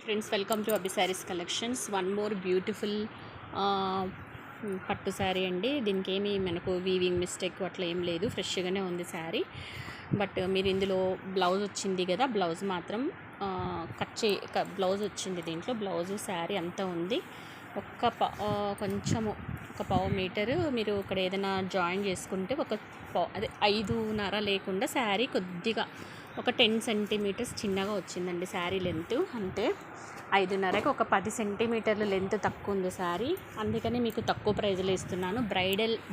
Friends, welcome to Abhi saris collections. One more beautiful పట్టు శారీ అండి. దీనికి ఏమి మనకు వీవింగ్ మిస్టేక్ అట్లా ఏం లేదు, ఫ్రెష్గానే ఉంది శారీ. బట్ మీరు ఇందులో బ్లౌజ్ వచ్చింది కదా, బ్లౌజ్ మాత్రం బ్లౌజ్ వచ్చింది దీంట్లో. బ్లౌజు శారీ అంతా ఉంది. కొంచెము ఒక పావు మీటరు మీరు ఇక్కడ ఏదైనా జాయిన్ చేసుకుంటే అదే 5.5 లేకుండా శారీ కొద్దిగా ఒక 10 సెంటీమీటర్స్ చిన్నగా వచ్చిందండి శారీ లెంత్. అంటే 5.5కి ఒక 10 సెంటీమీటర్లు లెంత్ తక్కువ ఉంది శారీ. అందుకని మీకు తక్కువ ప్రైజ్లో ఇస్తున్నాను.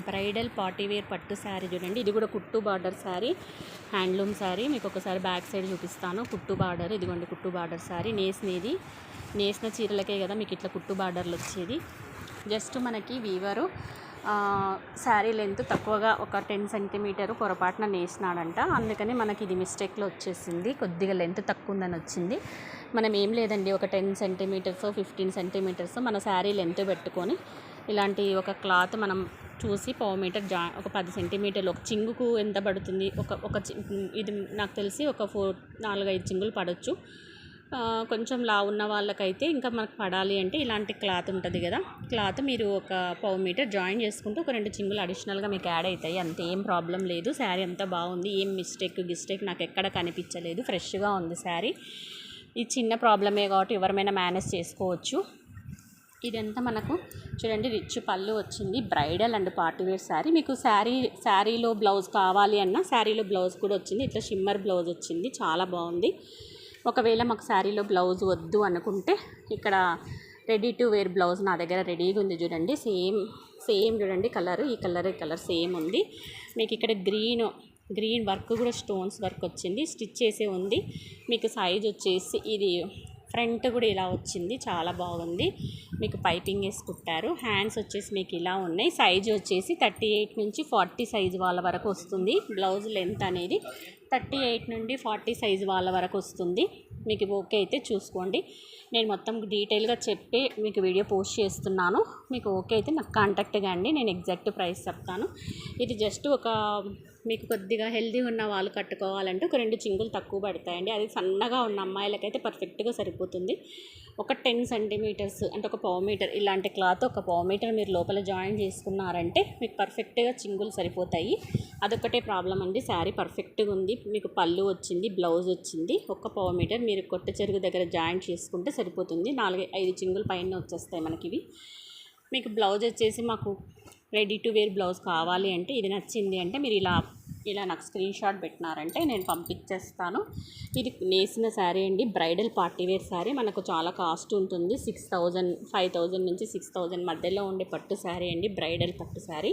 బ్రైడల్ పార్టీవేర్ పట్టు శారీ చూడండి. ఇది కూడా కుట్టు బార్డర్ శారీ, హ్యాండ్లూమ్ శారీ. మీకు ఒకసారి బ్యాక్ సైడ్ చూపిస్తాను. కుట్టు బార్డర్, ఇదిగోండి కుట్టు బార్డర్ శారీ. నేసిన చీరలకే కదా మీకు ఇట్లా కుట్టు బార్డర్లు వచ్చేది. జస్ట్ మనకి వీవరు శారీ లెంత్ తక్కువగా ఒక 10 సెంటీమీటరు పొరపాటున నేసినాడంట. అందుకని మనకి ఇది మిస్టేక్లో వచ్చేసింది. కొద్దిగా లెంత్ తక్కువ ఉందని వచ్చింది. మనం ఏం లేదండి, ఒక 10 సెంటీమీటర్స్ 15 సెంటీమీటర్స్ మన శారీ లెంత్ పెట్టుకొని ఇలాంటి ఒక క్లాత్ మనం చూసి పావు మీటర్ ఒక 10 సెంటీమీటర్లు ఒక చింగుకు ఎంత పడుతుంది, ఇది నాకు తెలిసి ఒక 4-5 చింగులు పడవచ్చు. కొంచెం లావు ఉన్న వాళ్ళకైతే ఇంకా మనకు పడాలి అంటే ఇలాంటి క్లాత్ ఉంటుంది కదా, క్లాత్ మీరు ఒక పావు మీటర్ జాయిన్ చేసుకుంటే ఒక 2 చింగులు అడిషనల్గా మీకు యాడ్ అవుతాయి. అంతే, ఏం ప్రాబ్లం లేదు. శారీ అంతా బాగుంది, ఏం మిస్టేక్ నాకు ఎక్కడ కనిపించలేదు. ఫ్రెష్గా ఉంది శారీ. ఈ చిన్న ప్రాబ్లమే కాబట్టి ఎవరైనా మేనేజ్ చేసుకోవచ్చు. ఇదంతా మనకు చూడండి, రిచ్ పళ్ళు వచ్చింది. Bridal and party wear sari. మీకు శారీలో బ్లౌజ్ కావాలి అన్న శారీలో బ్లౌజ్ కూడా వచ్చింది. ఇట్లా షిమ్మర్ బ్లౌజ్ వచ్చింది, చాలా బాగుంది. ఒకవేళ మాకు శారీలో బ్లౌజ్ వద్దు అనుకుంటే ఇక్కడ రెడీ టు వేర్ బ్లౌజ్ నా దగ్గర రెడీగా ఉంది చూడండి. సేమ్ చూడండి కలర్, ఈ కలర్ సేమ్ ఉంది. మీకు ఇక్కడ గ్రీన్ వర్క్ కూడా స్టోన్స్ వర్క్ వచ్చింది, స్టిచ్ చేసే ఉంది. మీకు సైజ్ వచ్చేసి ఇది ఫ్రంట్ కూడా ఇలా వచ్చింది, చాలా బాగుంది. మీకు పైపింగ్ వేసి కుట్టారు. హ్యాండ్స్ వచ్చేసి మీకు ఇలా ఉన్నాయి. సైజు వచ్చేసి 38 నుంచి 40 సైజు వాళ్ళ వరకు వస్తుంది. బ్లౌజ్ లెంత్ అనేది 38 నుండి 40 సైజు వాళ్ళ వరకు వస్తుంది. మీకు ఓకే అయితే చూసుకోండి. నేను మొత్తం డీటెయిల్గా చెప్పి మీకు వీడియో పోస్ట్ చేస్తున్నాను. మీకు ఓకే అయితే నాకు కాంటాక్ట్ కాండి, నేను ఎగ్జాక్ట్ ప్రైస్ చెప్తాను. ఇది జస్ట్ మీకు కొద్దిగా హెల్దీ ఉన్న వాళ్ళు కట్టుకోవాలంటే ఒక 2 చింగులు తక్కువ పడతాయండి. అది సన్నగా ఉన్న అమ్మాయిలకైతే పర్ఫెక్ట్గా సరిపోతుంది. ఒక 10 సెంటీమీటర్స్ అంటే ఒక పావు మీటర్ ఇలాంటి క్లాత్ ఒక పావు మీటర్ మీరు లోపల జాయిన్ చేసుకున్నారంటే మీకు పర్ఫెక్ట్గా చింగులు సరిపోతాయి. అదొకటే ప్రాబ్లం అండి. శారీ పర్ఫెక్ట్గా ఉంది. మీకు పళ్ళు వచ్చింది, బ్లౌజ్ వచ్చింది. ఒక పావు మీటర్ మీరు కొట్ట చెరుగు దగ్గర జాయిన్ చేసుకుంటే సరిపోతుంది. 4-5 చింగులు పైన వచ్చేస్తాయి మనకి ఇవి. మీకు బ్లౌజ్ వచ్చేసి మాకు రెడీ టు వేర్ బ్లౌజ్ కావాలి అంటే, ఇది నచ్చింది అంటే మీరు ఇలా నాకు స్క్రీన్ షాట్ పెట్టినారంటే నేను పంపించేస్తాను. ఇది నేసిన శారీ అండి, బ్రైడల్ పార్టీవేర్ శారీ. మనకు చాలా కాస్ట్ ఉంటుంది. 5,000 నుంచి 6,000 మధ్యలో ఉండే పట్టు శారీ అండి, బ్రైడల్ పట్టు శారీ.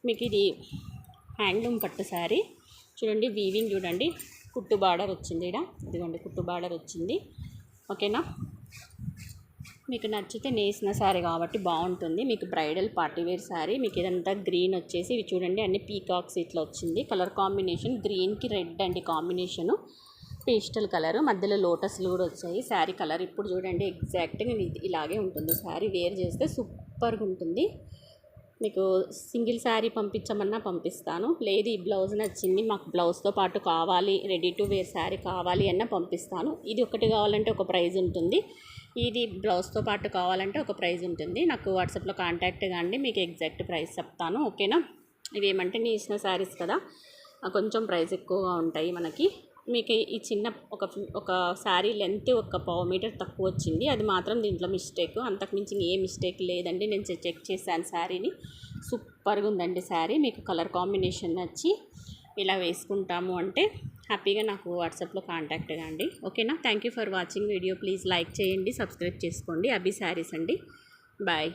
మీకు ఇది హ్యాండ్లూమ్ పట్టు శారీ. చూడండి, వీవింగ్ చూడండి, కుట్టు బార్డర్ వచ్చింది. ఇదిగోండి కుట్టు బార్డర్ వచ్చింది. ఓకేనా, మీకు నచ్చితే నేసిన శారీ కాబట్టి బాగుంటుంది. మీకు బ్రైడల్ పార్టీవేర్ శారీ. మీకు ఇదంతా గ్రీన్ వచ్చేసి ఇవి చూడండి అన్ని పీకాక్స్ ఇట్లా వచ్చింది. కలర్ కాంబినేషన్ గ్రీన్కి రెడ్ అండి కాంబినేషను, పేస్టల్ కలర్, మధ్యలో లోటస్లు కూడా వచ్చాయి. శారీ కలర్ ఇప్పుడు చూడండి ఎగ్జాక్ట్గా ఇలాగే ఉంటుంది. శారీ వేర్ చేస్తే సూపర్గా ఉంటుంది. మీకు సింగిల్ శారీ పంపించమన్నా పంపిస్తాను. లేదు ఈ బ్లౌజ్ నచ్చింది, మాకు బ్లౌజ్తో పాటు కావాలి, రెడీ టు వేర్ శారీ కావాలి అన్నా పంపిస్తాను. ఇది ఒకటి కావాలంటే ఒక ప్రైజ్ ఉంటుంది, ఇది బ్లౌజ్తో పాటు కావాలంటే ఒక ప్రైజ్ ఉంటుంది. నాకు వాట్సాప్లో కాంటాక్ట్ కాండి, మీకు ఎగ్జాక్ట్ ప్రైస్ చెప్తాను. ఓకేనా, ఇవేమంటే నేసిన శారీస్ కదా, కొంచెం ప్రైస్ ఎక్కువగా ఉంటాయి మనకి. మీకు ఈ చిన్న ఒక శారీ లెంత్ ఒక పావు మీటర్ తక్కువ వచ్చింది, అది మాత్రం దీంట్లో మిస్టేక్. అంతకుమించి ఏ మిస్టేక్ లేదండి. నేను చెక్ చేశాను శారీని, సూపర్గా ఉందండి శారీ. మీకు కలర్ కాంబినేషన్ నచ్చి ఇలా వేసుకుంటాము అంటే హ్యాపీగా నాకు వాట్సాప్లో కాంటాక్ట్ కాండి. ఓకేనా, thank you for watching video. Please like చేయండి, సబ్స్క్రైబ్ చేసుకోండి. అభి శారీస్ అండి. బాయ్.